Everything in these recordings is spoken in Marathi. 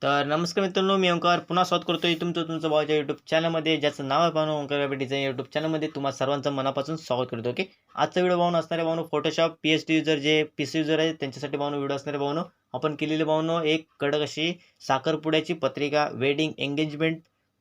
तर नमस्कार मित्रांनो, मी ओंकार पुन्हा स्वागत करतोय तुमचं भावाच्या यूट्यूब चॅनलमध्ये, ज्याचं नाव आहे पाहून ओंकार ग्राफिक डिझाईन यूट्यूब चॅनलमध्ये तुम्हा सर्वांचं मनापासून स्वागत करतो. ओके, आजचा व्हिडिओ पाहून असणारे पाहून फोटोशॉप PhD युजर जे PC युजर आहेत त्यांच्यासाठी पाहून व्हिडिओ असणारे पाहून आपण केलेले पाहून एक कडक अशी साखरपुड्याची पत्रिका वेडिंग एंगेजमेंट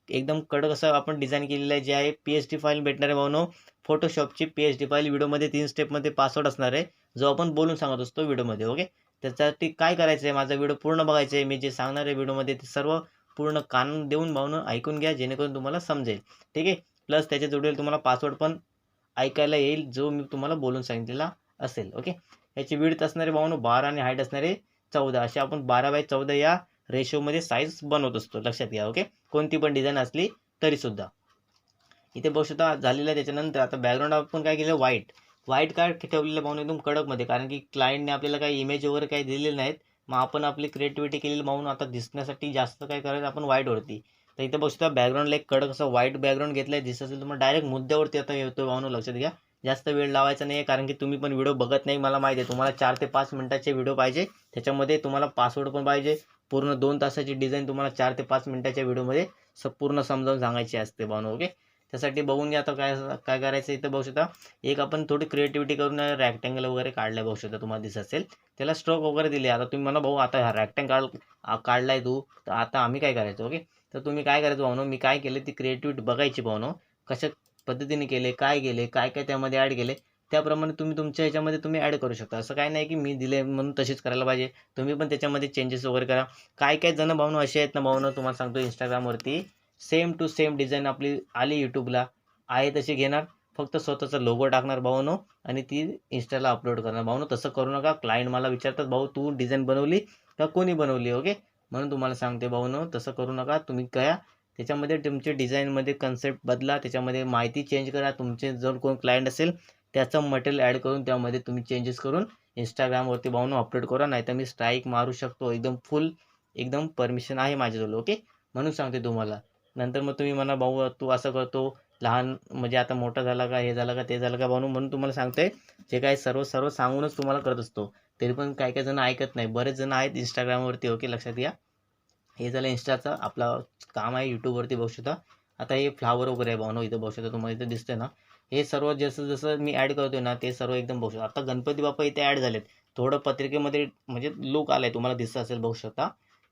एकदम कडक असं आपण डिझाईन केलेलं आहे, जे आहे PSD फाईल भेटणार आहे पाहून. फोटोशॉपची PSD फाईल व्हिडिओमध्ये 3 स्टेपमध्ये पासवर्ड असणार आहे, जो आपण बोलून सांगत असतो व्हिडिओमध्ये. ओके, त्याच्यासाठी काय करायचं आहे, माझा व्हिडिओ पूर्ण बघायचा आहे. मी जे सांगणार आहे व्हिडिओमध्ये ते सर्व पूर्ण कान देऊन भावनं ऐकून घ्या, जेणेकरून तुम्हाला समजेल. ठीक आहे, प्लस त्याच्या जोडेल तुम्हाला पासवर्ड पण ऐकायला येईल, जो मी तुम्हाला बोलून सांगितलेला असेल. ओके, याची विड्थ असणारे भावनं 12 आणि हाईट असणारे 14. असे आपण 12x14 या रेशोमध्ये साईज बनवत असतो, लक्षात घ्या. ओके, कोणती पण डिझाईन असली तरीसुद्धा. इथे बघू शकता झालेलं आहे. त्याच्यानंतर आता बॅकग्राऊंड आपण काय केलं, व्हाईट काय ठेवलेलं पाहून एकदम कडकमध्ये, कारण की क्लायंटने आपल्याला काही इमेज वगैरे काही दिलेले नाहीत. मग आपण आपली क्रिएटिव्हिटी केलेली पाहून आता दिसण्यासाठी जास्त काय करायचं आपण व्हाईटवरती. तर इथे बघू शकता बॅकग्राऊंडला एक कडक असं व्हाईट बॅकग्राऊंड घेतलं आहे. दिसत असेल तुम्हाला, डायरेक्ट मुद्द्यावरती आता येतो पाहून, लक्षात घ्या. जास्त वेळ लावायचा नाही आहे, कारण की तुम्ही पण व्हिडिओ बघत नाही, मला माहिती आहे. तुम्हाला 4 ते 5 मिनिटाचे व्हिडिओ पाहिजे, त्याच्यामध्ये तुम्हाला पासवर्ड पण पाहिजे. पूर्ण 2 तासाची डिझाईन तुम्हाला 4 ते 5 मिनिटाच्या व्हिडिओमध्ये पूर्ण समजावून सांगायची असते पाहून. ओके, त्यासाठी बघून घ्या. आता काय काय करायचं इथं बघू शकता. एक आपण थोडी क्रिएटिव्हिटी करून रॅक्टँगल वगैरे काढलाय, बघू शकता तुम्हाला दिसत असेल. त्याला स्ट्रोक वगैरे दिले. आता तुम्ही म्हणा भाऊ आता हा रॅक्टँगल काढलाय तू, तर आता आम्ही काय करायचं. ओके, तर तुम्ही काय करायचं भावनो, मी काय केलं ती क्रिएटिव्हिटी बघायची भावनो, कशा पद्धतीने केले, काय केले, काय काय त्यामध्ये ॲड केले, त्याप्रमाणे तुम्ही तुमच्या ह्याच्यामध्ये तुम्ही ॲड करू शकता. असं काय नाही की मी दिले म्हणून तशीच करायला पाहिजे. तुम्ही पण त्याच्यामध्ये चेंजेस वगैरे करा. काय काय जण भावनो असे आहेत ना भावनो, तुम्हाला सांगतो इंस्टाग्रामवरती सेम टू सेम डिझाईन आपली आली यूट्यूबला आहे तशी घेणार, फक्त स्वतःचा लोगो टाकणार भाऊनो आणि ती इंस्टाला अपलोड करणार. भाऊनो तसं करू नका. क्लायंट मला विचारतात, भाऊ तू डिझाईन बनवली का कोणी बनवली. ओके, म्हणून तुम्हाला सांगते भाऊनो, तसं करू नका. तुम्ही काय त्याच्यामध्ये तुमचे डिझाईनमध्ये कन्सेप्ट बदला, त्याच्यामध्ये माहिती चेंज करा. तुमचे जर कोण क्लायंट असेल त्याचं मटेरियल ॲड करून त्यामध्ये तुम्ही चेंजेस करून इंस्टाग्रामवरती भाऊनो अपलोड करा, नाही तर मी स्ट्राईक मारू शकतो. एकदम परमिशन आहे माझ्याजवळ. ओके, म्हणून सांगते तुम्हाला. नंतर मग तुम्ही म्हणा, भाऊ तू असं करतो, लहान म्हणजे आता मोठा झाला का, हे झालं का, ते झालं का म्हणून म्हणून तुम्हाला सांगतोय. जे काय सर्व सांगूनच तुम्हाला करत असतो. तरी पण काही काही जण ऐकत नाही. बरेच जण आहेत इंस्टाग्रामवरती. ओके, लक्षात घ्या. हे झालं इंस्टाचं आपलं काम आहे. यूट्यूबवरती बघू शकता. आता हे फ्लावर वगैरे आहे भावनो, इथं बघू शकता तुम्हाला, इथं दिसतंय ना. हे सर्व जसं जसं मी ॲड करतोय ना, ते सर्व एकदम बघू शकता. आता गणपती बाप्पा इथे ॲड झालेत. थोडं पत्रिकेमध्ये म्हणजे लुक आलाय, तुम्हाला दिसत असेल, बघू शकता.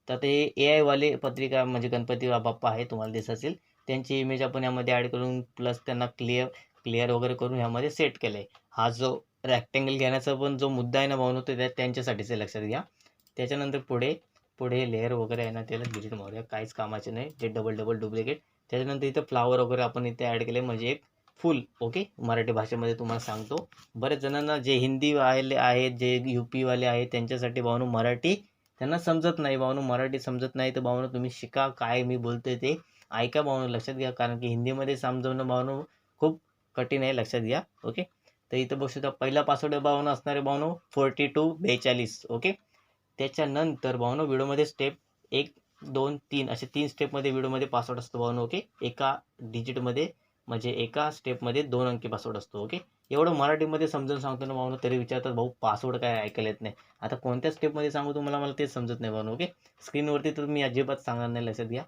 तर ते AI वाले पत्रिका म्हणजे गणपती बाप्पा आहे, तुम्हाला दिसत असेल. त्यांची इमेज आपण यामध्ये ॲड करून प्लस त्यांना क्लिअर वगैरे करून ह्यामध्ये सेट केलं आहे. हा जो रॅक्टँगल घेण्याचा पण जो मुद्दा आहे ना भावनो, तो त्यांच्यासाठीच आहे, लक्षात घ्या. त्याच्यानंतर पुढे लेअर वगैरे आहे ना, त्याला डिलीट मारूया, काहीच कामाचे नाही ते डबल डुप्लिकेट. त्याच्यानंतर इथं फ्लावर वगैरे आपण इथे ॲड केले, म्हणजे एक फुल. ओके, मराठी भाषेमध्ये तुम्हाला सांगतो. बरेच जणांना जे हिंदी वाले आहेत, जे UP वाले आहेत, त्यांच्यासाठी भावनो मराठी त्यांना समजत नाही. भावनो मराठी समजत नाही तर भावनो तुम्ही शिका, काय मी बोलतोय ते ऐका भावनो, लक्षात घ्या. कारण की हिंदीमध्ये समजवणं भावनो खूप कठीण आहे, लक्षात घ्या. ओके, तर इथं बघू शकता पहिला पासवर्ड भावनो असणारे भावनो 4242. ओके, त्याच्यानंतर भावनो व्हिडिओमध्ये स्टेप 1, 2, 3 असे 3 स्टेपमध्ये व्हिडिओमध्ये पासवर्ड असतो भावनो. ओके, एका डिजिटमध्ये म्हणजे एका स्टेपमध्ये 2 अंकी पासवर्ड असतो. ओके, एवढं मराठीमध्ये समजून सांगतो ना भावनो, तरी विचारतात भाऊ पासवर्ड काय ऐकायला येत नाही. आता कोणत्या स्टेपमध्ये सांगू तुम्हाला, मला तेच समजत नाही भावनो. ओके, स्क्रीनवरती तर मी अजिबात सांगणार नाही, लक्षात घ्या.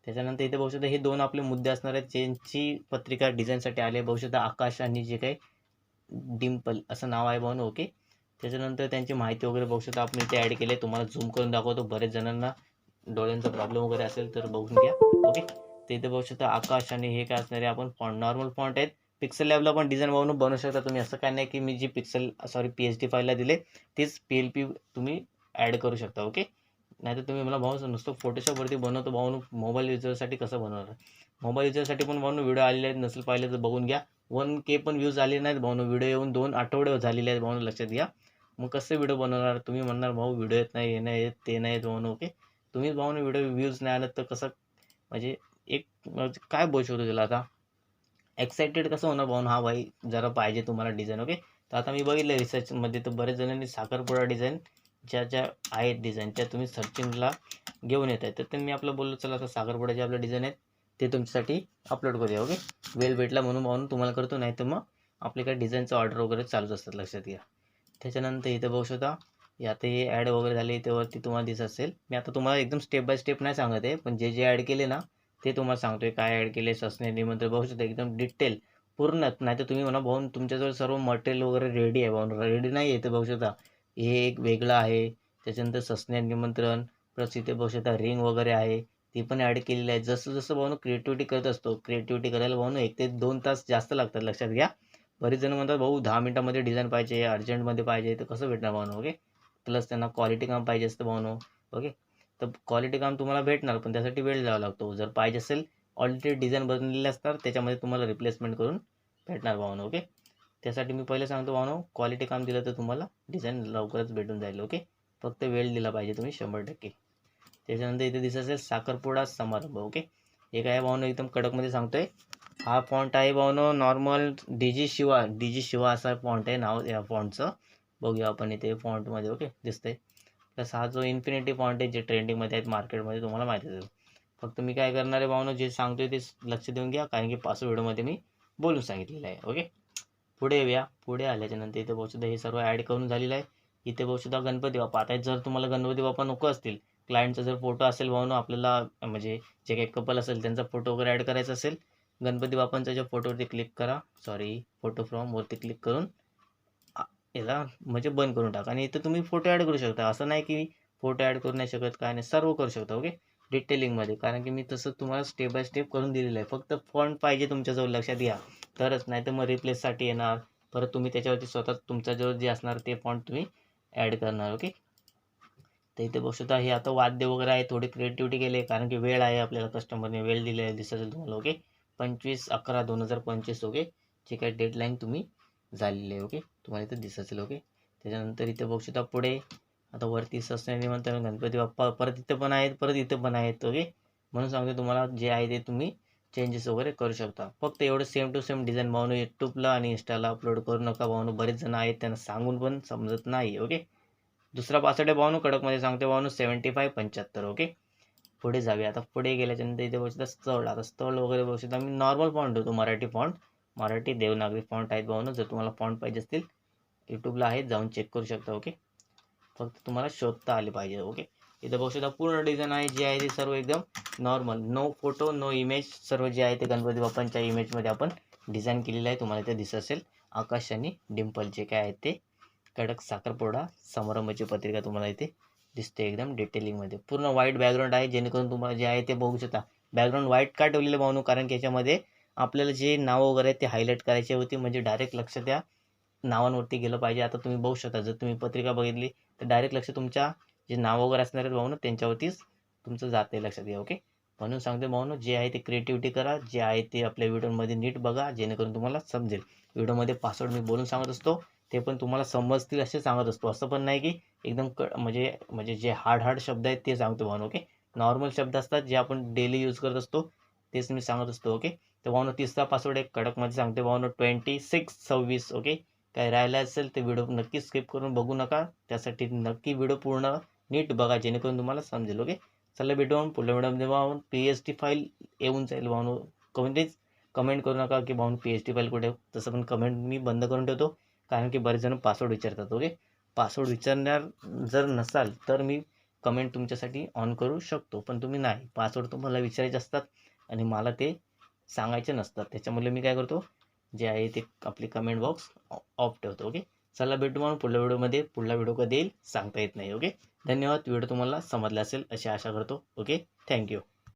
त्याच्यानंतर इथे बघू शकता हे 2 आपले मुद्दे असणार आहेत, ज्यांची पत्रिका डिझाईनसाठी आले. बघू शकता आकाश आणि जे काही डिम्पल असं नाव आहे भावनो. ओके, त्याच्यानंतर त्यांची माहिती वगैरे बघू शकता आपण इथे ॲड केले. तुम्हाला झूम करून दाखवतो, बरेच जणांना डोळ्यांचा प्रॉब्लेम वगैरे असेल तर बघून घ्या. ओके, ते इथे बघू शकता आकाश आणि हे काय असणार आहे, आपण नॉर्मल फॉन्ट आहेत. पिक्सल लॅबला पण डिझाईन बनवू शकता तुम्ही. असं काय नाही की मी जी PSD फाईलला दिले तेच PLP तुम्ही ॲड करू शकता. ओके, नाहीतर तुम्ही मला भाऊ नुसतं फोटोशॉपवरती बनवतो भाऊ, मोबाईल युजरसाठी कसं बनवणार. मोबाईल युजरसाठी पण भाऊ व्हिडिओ आलेले आहेत, नसेल पाहिले तर बघून घ्या. 1K पण व्ह्यूज आले नाहीत भाऊ, व्हिडिओ येऊन 2 आठवडे झालेले आहेत भाऊ, लक्षात घ्या. मग कसं व्हिडिओ बनवणार तुम्ही, म्हणणार भाऊ व्हिडिओ येत नाही, हे नाही येत, ते नाही येत भाऊ. ओके, तुम्ही भाऊ व्हिडिओ व्ह्यूज नाही आलं तर कसं, म्हणजे एक काय बोलू शकतो त्याला. आता एक्साइटेड कसं होणार भाऊ, हा भाई जरा पाहिजे तुम्हाला डिझाईन. ओके, तर आता मी बघितलं रिसर्चमध्ये, तर बरेच जणांनी साखरपुडा डिझाईन ज्या आहेत डिझाईन त्या तुम्ही सर्चिंगला घेऊन येत आहे. तर मी आपलं बोललो, चला आता साखरपुड्याचे आपलं डिझाईन आहेत ते तुमच्यासाठी अपलोड करूया. ओके, वेळ भेटला म्हणून तुम्हाला करतो, नाही तर मग आपले काही डिझाईनचं ऑर्डर वगैरे चालूच असतात, लक्षात घ्या. त्याच्यानंतर इथं बघू शकता आता हे ॲड वगैरे झाले त्यावरती तुम्हाला दिसत असेल. मी आता तुम्हाला एकदम स्टेप बाय स्टेप नाही सांगत आहे, पण जे जे ॲड केले ना ते तुम्हाला सांगतोय. काय ॲड केले सस्ने निमंत्रण बघू शकता एकदम डिटेल पूर्ण. नाही तर तुम्ही म्हणा भाऊन तुमच्याजवळ सर्व मटेरियल वगैरे रेडी आहे, भाऊन रेडी नाही आहे तर बघू शकता. हे एक वेगळं आहे. त्याच्यानंतर सस्ने निमंत्रण प्लस इथे बघू शकता रिंग वगैरे आहे, ती पण ॲड केलेली आहे. जसं जसं भाऊन क्रिएटिव्हिटी करत असतो, क्रिएटिव्हिटी करायला भाऊन 1 ते 2 तास जास्त लागतात, लक्षात घ्या. बरेच जण म्हणतात भाऊ 10 मिनिटामध्ये डिझाईन पाहिजे, अर्जंटमध्ये पाहिजे, तर कसं भेटणार भाऊन. ओके. प्लस त्यांना क्वालिटी काम पाहिजे असतं भाऊनो. ओके. तर क्वालिटी काम तुम्हाला भेटणार, पण त्यासाठी वेळ द्यावा लागतो. जर पाहिजे असेल ऑलरेडी डिझाईन बनलेले असतात, त्याच्यामध्ये तुम्हाला रिप्लेसमेंट करून भेटणार भाऊनो. ओके. त्यासाठी मी पहिले सांगतो भाऊनो, क्वालिटी काम दिलं तर तुम्हाला डिझाईन लवकरच भेटून जाईल. ओके. फक्त वेळ दिला पाहिजे तुम्ही 100%. त्याच्यानंतर इथे दिसत असेल साखरपुडा समारंभ. ओके. हे काय भाऊनो एकदम कडकमध्ये सांगतोय. हा फॉन्ट आहे भाऊनो नॉर्मल डीजी शिवा असा फॉन्ट आहे नाव या फॉन्टचं. बघूया आपण इथे फॉन्टमध्ये. ओके. दिसतंय. प्लस हा जो इन्फिनिटी फॉन्ट आहे जे ट्रेंडिंगमध्ये आहेत मार्केटमध्ये, तुम्हाला माहिती असेल. फक्त मी काय करणार आहे भाऊनो, जे सांगतोय ते लक्ष देऊन घ्या, कारण की पाच व्हिडिओमध्ये मी बोलून सांगितलेलं आहे. ओके. पुढे येऊया. पुढे आल्याच्यानंतर इथे बघू शकता हे सर्व ॲड करून झालेलं आहे. इथे बघू शकता गणपती बाप्पा. आता जर तुम्हाला गणपती बाप्पा नको असतील, क्लायंटचा जर फोटो असेल भाऊनो, आपल्याला म्हणजे जे काही कपल असेल त्यांचा फोटो वगैरे ॲड करायचा असेल, गणपती बाप्पांच्या ज्या फोटोवरती क्लिक करा, फोटो फ्रॉम वरती क्लिक करून याला म्हणजे बंद करून टाका. आणि इथं तुम्ही फोटो ॲड करू शकता. असं नाही की फोटो ॲड करू नाही शकत, काय नाही, सर्व करू शकता. ओके. डिटेलिंगमध्ये, कारण की मी तसं तुम्हाला स्टेप बाय स्टेप करून दिलेलं आहे. फक्त फॉन्ट पाहिजे तुमच्याजवळ, लक्षात घ्या, तरच. नाही तर मग रिप्लेससाठी येणार, परत तुम्ही त्याच्यावरती स्वतः तुमच्याजवळ जे असणार ते फॉन्ट तुम्ही ॲड करणार. ओके. तर इथे बघू शकता हे आता वाद्य वगैरे आहे, थोडी क्रिएटिव्हिटी केली आहे, कारण की वेळ आहे आपल्याला, कस्टमरने वेळ दिले आहे, दिसत असेल तुम्हाला. ओके. 25/11/2025. ओके. जे काही डेडलाईन तुम्ही झालेली आहे. ओके. तुम्हाला इथे दिसत असेल. ओके. त्याच्यानंतर इथे बघू शकता पुढे आता वरती सस्ने निमंत्रण गणपती बाप्पा, परत इथं पण आहेत, परत इथं पण आहेत. ओके. म्हणून सांगतो तुम्हाला, जे आहे ते तुम्ही चेंजेस वगैरे करू शकता. फक्त एवढं सेम टू सेम डिझाईन भाऊनो यूट्यूबला आणि इंस्टाला अपलोड करू नका भाऊनो. बरेच जण आहेत त्यांना सांगून पण समजत नाही. ओके. दुसरा पासवर्ड आहे भाऊनो कडकमध्ये सांगते भाऊनो 7575. ओके. पुढे जाऊया. आता पुढे गेल्याच्यानंतर इथे बघू स्थळ. आता स्थळ वगैरे बघू शकता. मी नॉर्मल फॉन्ट होतो, मराठी फॉन्ट, मराठी देवनागरी फॉन्ट आहेत भाऊनो. जर तुम्हाला फॉन्ट पाहिजे असतील यूट्यूबला आहेत, जाऊन चेक करू शकता. ओके. फक्त तुम्हाला शोधता आले पाहिजे. ओके. इथं बघू शकता पूर्ण डिझाईन आहे, जे आहे ते सर्व एकदम normal, no photo no image. सर्व जे आहे ते गणपती बाप्पांच्या इमेजमध्ये आपण डिझाईन केलेलं आहे. तुम्हाला इथे दिसत असेल आकाश आणि डिंपल जे काय आहेत ते. कडक साखरपुडा समारंभाची पत्रिका तुम्हाला इथे दिसते एकदम डिटेलिंगमध्ये. पूर्ण व्हाईट बॅकग्राऊंड आहे, जेणेकरून तुम्हाला जे आहे ते बघू शकता. बॅकग्राऊंड व्हाईट का ठेवलेलं भाऊनो, कारण की याच्यामध्ये आपल्याला जे नाव वगैरे आहे ते हायलाईट करायची होती, म्हणजे डायरेक्ट लक्ष त्या नावांवरती गेलं पाहिजे. आता तुम्ही बघू शकता, जर तुम्ही पत्रिका बघितली तर डायरेक्ट लक्ष तुमच्या जे नाव वगैरे असणार आहेत भाऊनो त्यांच्यावरतीच तुमचं जाते, लक्षात घ्या. ओके. म्हणून सांगते भाऊनो, जे आहे ते क्रिएटिव्हिटी करा, जे आहे ते आपल्या व्हिडिओमध्ये नीट बघा, जेणेकरून तुम्हाला समजेल. व्हिडिओमध्ये पासवर्ड मी बोलून सांगत असतो, ते पण तुम्हाला समजतील असे सांगत असतो. असं पण नाही की एकदम म्हणजे म्हणजे जे हार्ड शब्द आहेत ते सांगतो भाऊनो. ओके. नॉर्मल शब्द असतात जे आपण डेली यूज करत असतो, तेच मी सांगत असतो. ओके. तर भाऊनो तिसरा पासवर्ड एक कडकमध्ये सांगते भाऊनो 2626. ओके. काय राहिलं असेल तर व्हिडिओ नक्की स्किप करून बघू नका. त्यासाठी नक्की व्हिडिओ पूर्ण नीट बघा, जेणेकरून तुम्हाला समजेल. ओके. चला भेटून पुढल्या व्हिडिओमध्ये भाऊन PST फाईल येऊन जाईल भाऊनो. कमेंट करू नका की भाऊन PST फाईल कुठे, तसं पण कमेंट मी बंद करून ठेवतो, कारण की बरेच जण पासवर्ड विचारतात. ओके. पासवर्ड विचारणार जर नसाल तर मी कमेंट तुमच्यासाठी ऑन करू शकतो, पण तुम्ही नाही, पासवर्ड तुम्हाला विचारायचे असतात आणि मला ते सांगायचे नसतात. त्याच्यामुळे मी काय करतो, जे आहे ते आपले कमेंट बॉक्स ऑफ ठेवतो. ओके. चला भेटू म्हणून पुढल्या व्हिडिओमध्ये. पुढला व्हिडिओ कधी येईल सांगता येत नाही. ओके. धन्यवाद. व्हिडिओ तुम्हाला समजला असेल अशी आशा करतो. ओके. थँक्यू.